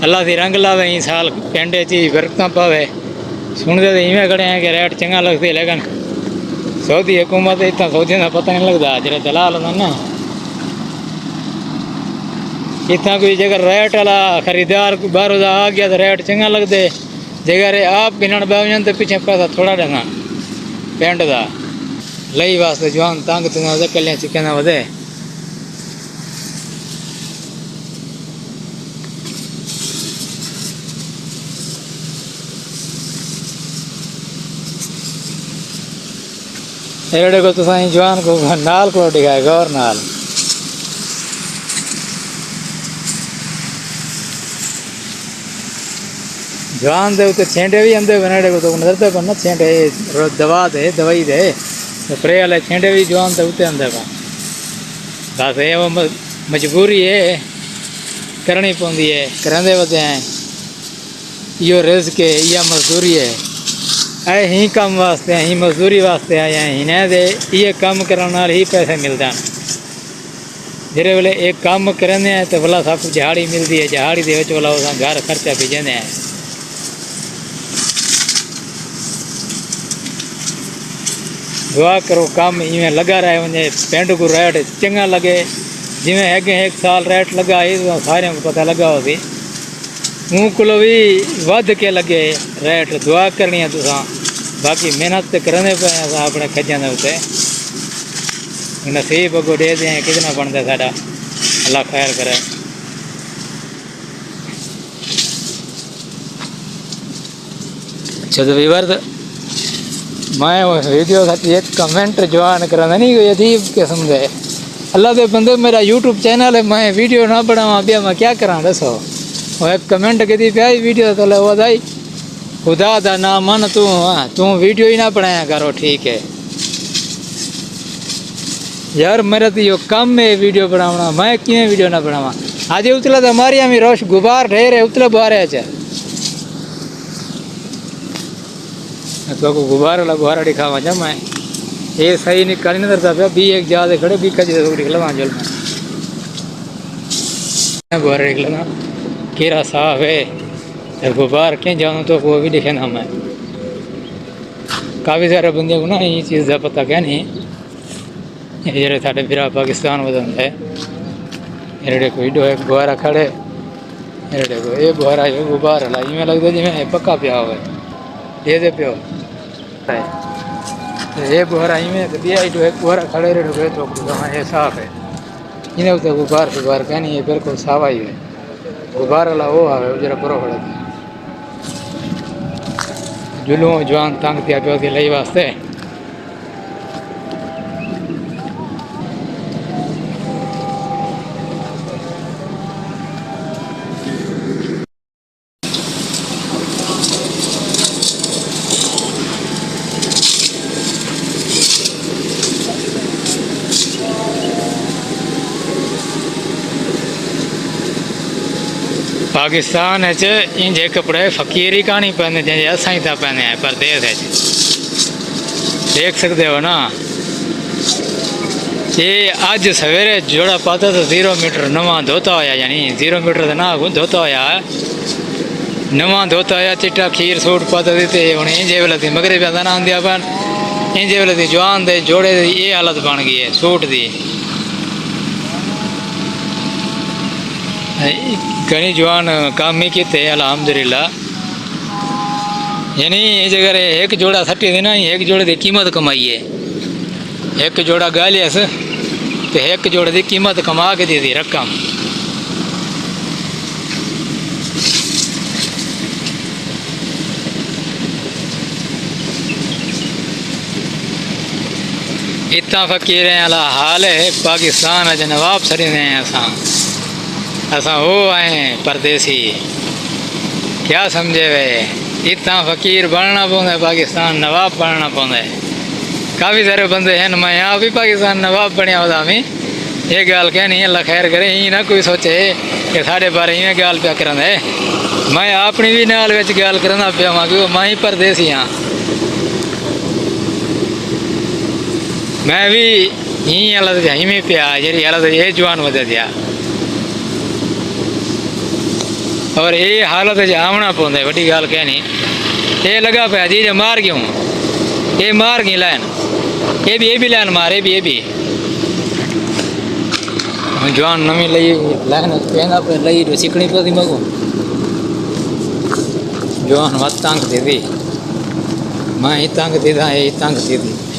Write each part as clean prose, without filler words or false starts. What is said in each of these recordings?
अल्लाह की रंग लावे ही साल पेंडे ची बरकत पावे। सुनते तो इवें खड़े हैं कि रेट चंगा लगते, लेकिन सऊदी हुकूमत इतना सऊदी का पता नहीं लगता। जो दलाल होंगे ना, इतना कोई जगह रेट वाला खरीदार बाहरों का आ गया तो रेट चंगा लगते, जगह आप गिनन बैठ तो पीछे पैसा थोड़ा देना पेंड का लई वास्ते जवान तंग तंग कलियां चिकन वधे। एड़े को तो साईं जवान को नाल को दिखाए गौर नाल। जवान दे उते छेंडे भी आंदे बनेड़े को तो नजर तो पर न छेंडे दवा दे दवाई दे स्प्रे वाले छेंडे भी जवान दे उते आंदे पा। बस ये वो मजबूरी है, करनी पौंदी है, करांदे वदे हैं। यो रिज़्क है, या मजदूरी है। ऐ ही काम वास्ते ही मजदूरी वास्ते आए हैं। इन्हें दे ये काम करने नाल ही पैसे मिलते हैं। जिहड़े वेले एक काम करने हैं तो भला सब दिहाड़ी मिलती है, दिहाड़ी दे विच भला उस घर खर्चा भेजते हैं। दुआ करो काम इवें लगा रहे वने, पेंड को रेट चंगा लगे। जिमें अगे एक साल रेट लगा ही सारे को पता लगा होगी, मूँ को भी वध के लगे रेट। दुआ करनी है तुसा, बाकी मेहनत तो करने पे अपने खजां के उत्ते नसीब अगो दे दें कितना बनता साडा, अल्लाह खैर करे। अच्छा तो वीवर मैं वीडियो खाती एक कमेंट जवान करा नहीं, कोई अजीब किस्म के अल्लाह के बंदे। मेरा यूट्यूब चैनल है, मैं वीडियो ना बनावा बिया मैं क्या करा दसो। वो एक कमेंट करी पाई वीडियो तो वधाई खुदा दा ना मन तू वीडियो ही ना बनाया करो, ठीक है यार। मेरा तो यो कम है वीडियो बनाना, मैं किमें वीडियो ना बनावा। आज उतला तो हमारी हमें रोश गुबार ढेर है, उतला बुहारे च तो को गुबार वाला बुहारा दिखावा जा। मैं ये सही निकाल नहीं करता पे भी एक ज्यादा खड़े भी कज निकलवा जल मैं बुहारा निकलना केरा साफ है। गुबार क्यों जाऊँ तो वो भी दिखे ना। मैं काफ़ी सारे बंदे को ना ये चीज़ का पता क्या नहीं। ये जरे साढ़े फिर पाकिस्तान वजन है एरे कोई डो एक बुहारा खड़े एरे को ये बुहारा जो गुबार हला इवें लगता जिमें पक्का पिया हो दे दे पियो ये बुहारा इवें दिया जो एक बुहारा खड़े रहे तो ये साफ है। इन्हें उसे गुबार शुबार क्या नहीं, ये बिल्कुल सावा ही है। गुबार वाला वो आवे जरा बुरो खड़े जुलूं जवान तंग थिया पियो थी लई वास्ते। पाकिस्तान इंजे कपड़े फकीर ही कहानी पहनते जैसे असा ही था पहने हैं परदेश है। देख सकते हो ना, ये आज सवेरे जोड़ा पाता तो 0 मीटर नवा धोता होया, यानी 0 मीटर का ना धोता होया नवा धोता होया चिट्टा खीर सूट पाता देते हूँ। इंजे वेले थी मगरे प्यादा ना आंदिया पन इंजे वेले थी जवान दे जोड़े दी ये हालत बन गई है सूट दी। घनी जवान काम ही किते अल्हम्दुलिल्लाह। यानी ये जगह एक जोड़ा सट्टी थी ना, एक जोड़े की कीमत कमाई है। एक जोड़ा गालियस तो एक जोड़े की कीमत कमा के दी थी रकम। इतना फकीर है अला हाल है पाकिस्तान अज नवाब सड़ी हैं। असा वो आए परदेसी क्या समझे वे, इतना फकीर बनना पौंदा पाकिस्तान नवाब बनना पौंदा। काफ़ी सारे बंदे हैं, मैं यहाँ भी पाकिस्तान नवाब बनया होता मैं ये गाल कहनी अल्लाह खैर करे। ही ना कोई सोचे कि साढ़े बारे इवें गाल पिया करा है। मैं अपनी भी नाल विच गाल करना पिया वहाँ क्योंकि मैं ही परदेसी हाँ। मैं भी ही हालत में पिया जी हालत ये जवान वजह दिया। और ये हालत आवना पौंदा है, वड्डी गाल कहनी ये लगा पे जी मार क्यों ये मार गई लाइन ये भी लाइन मार ये भी जवान नवी लई लाइन कहना पे लई तो सीखनी पड़ी मगो जवान मत तंग दे दी मैं ही तंग दे दा ये तंग दे दी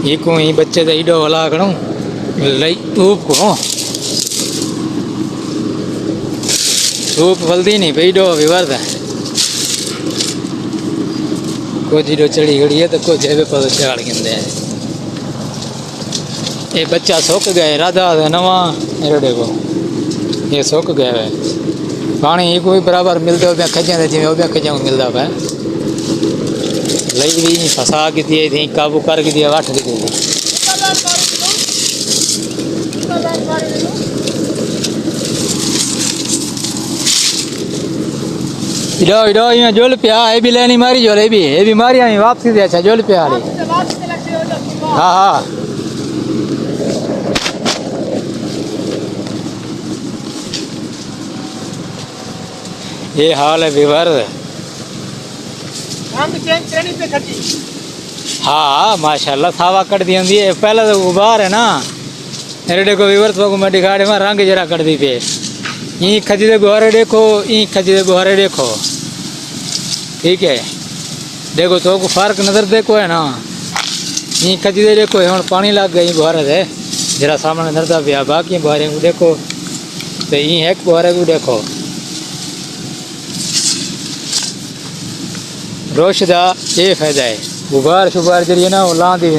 ये को ही बच्चे दे इडो वाला करूं लई धूप को धूप फलदी नहीं पे इडो विवाद है को जीडो चढ़ी गड़ी है तो को जेबे पर चढ़ गिंदे ये बच्चा सूख गए राधा नवा एरडे को ये सूख गए है पानी ही कोई बराबर मिलते हो खजा जिमें वो खजा मिलता है लई भी फसा की दिए थी काबू कर के दिया वाठ की दी इडो इडो ये जोल पिया ये भी लेनी मारी जोल ये भी मारी आई वापसी दे अच्छा जोल पिया हाँ हाँ ये हाल है विवर हाँ माशाल्लाह थावा कट दी होंगी है पहले तो गुबार है ना एरडे को विवर तो मैं दिखाड़े में रंग जरा कर दी पे ई खजीदे गुहारे देखो ई खजीदे गुहारे देखो ठीक है देखो तो को फर्क नजर देखो है ना ई खजीदे देखो हम पानी लग गई गुहारे से जरा सामने नजर पिया बाकी गुहारे को देखो तो ई एक गुहारे को देखो रोश का ये फायदा है गुबार शुबार जरिए ना वो ला दी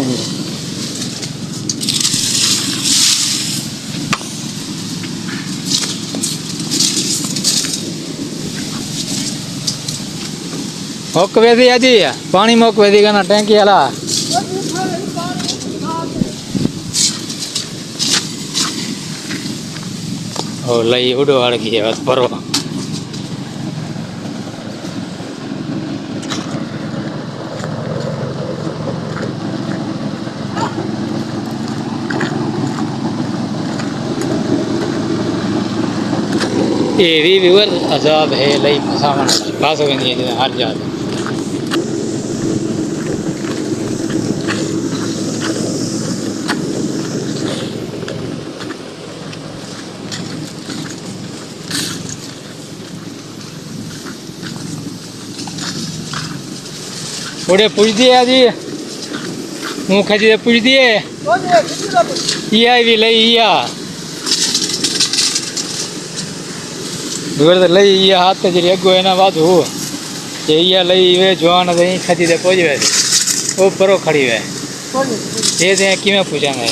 मोक वेदी अजी पानी मोक वेदी का ना टैंकी वाला ओ लई उड़ो अड़ गई है बस परो ये भी विवर अजाब है लई फसावन पास हो गई है हर जात थोड़े पूछ दिए जी मुँह खजी पूछ दिए या भी लई या विवर तो लई ये हाथ तो जी अगो है ना बात हो ये लई वे जवान दही खजी दे पहुँच वे वो परो खड़ी वे ये दे कि मैं पूछा मैं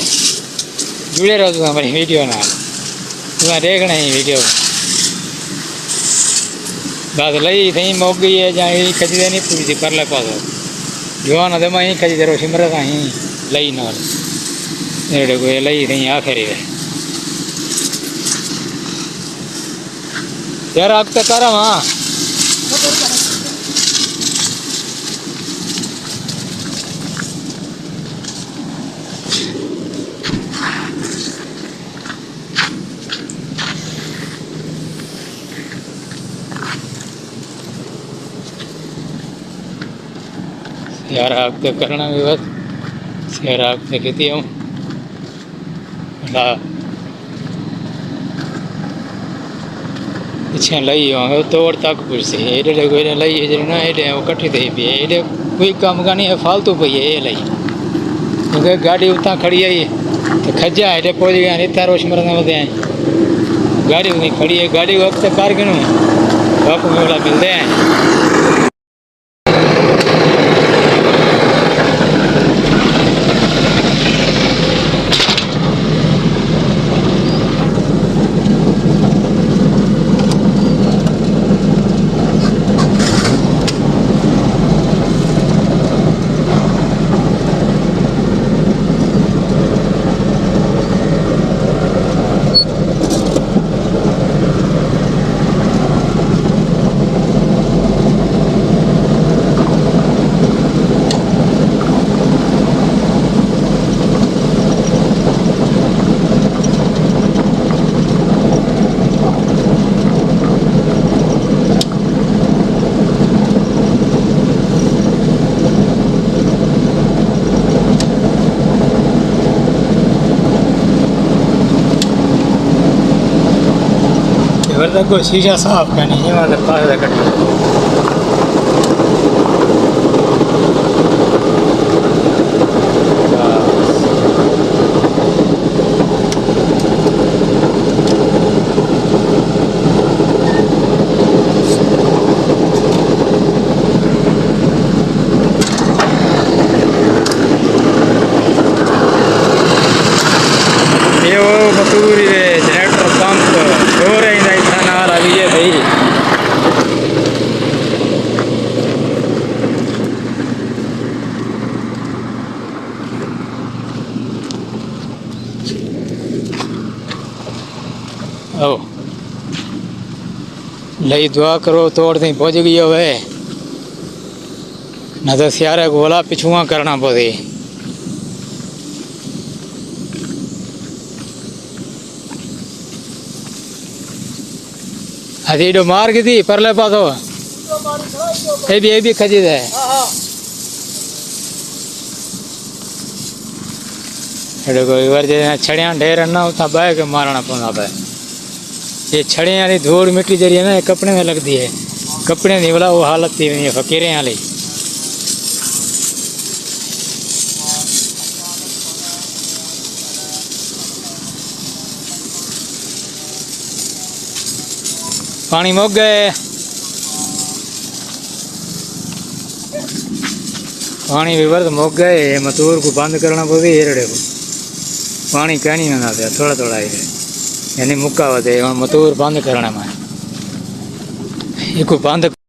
जुड़े रहो तुम हमारी वीडियो ना तुम्हें देखना ही वीडियो बस लई थी मोक गई है जहाँ ये खजी दे नहीं पूछती कर ले पास जवान दे मैं खजी दे रो सिमर का ही लई ना को लई थी आखिरी वे यार आप तो करा वहाँ यार आप तो करना भी बस यार आप तो कहती हूँ पीछे लई होंगे तोड़ तक पुरसे एडे कोई लई है ना एडे वो कट्ठी थी पी एडे कोई काम का नहीं है फालतू पई है ये लई क्योंकि गाड़ी उतना खड़ी है तो खजा एडे पहुँच गया इतना रोश मरने बदे हैं गाड़ी उतनी खड़ी है गाड़ी वक्त कार गिनू बापू में मिलते हैं फिर तो कोई शीशा साफ करनी है मतलब पास का कट ये वो मसूरी है जनरेटर पंप हो रही है इतना नाल अभी ये भाई ओ लई दुआ करो तोड़ दी पहुंच गई होवे न तो सियारे गोला पिछुआ करना पड़े अभी डो मार की थी परले पासो ये भी खजीद है छड़िया ढेर ना उतना बह के मारना पौधा पे ये छड़िया वाली धूड़ मिट्टी जरी है ना कपड़े में लगती है कपड़े नहीं बोला वो हालत थी नहीं फकीरे वाली पानी मुक गए पानी भी वर्द मुक गए मसूर को बंद करना पड़े हेरड़े को पानी कहनी ना था थोड़ा थोड़ा ही यानी मुक्का होते मसूर बंद करना मैं इसको बंद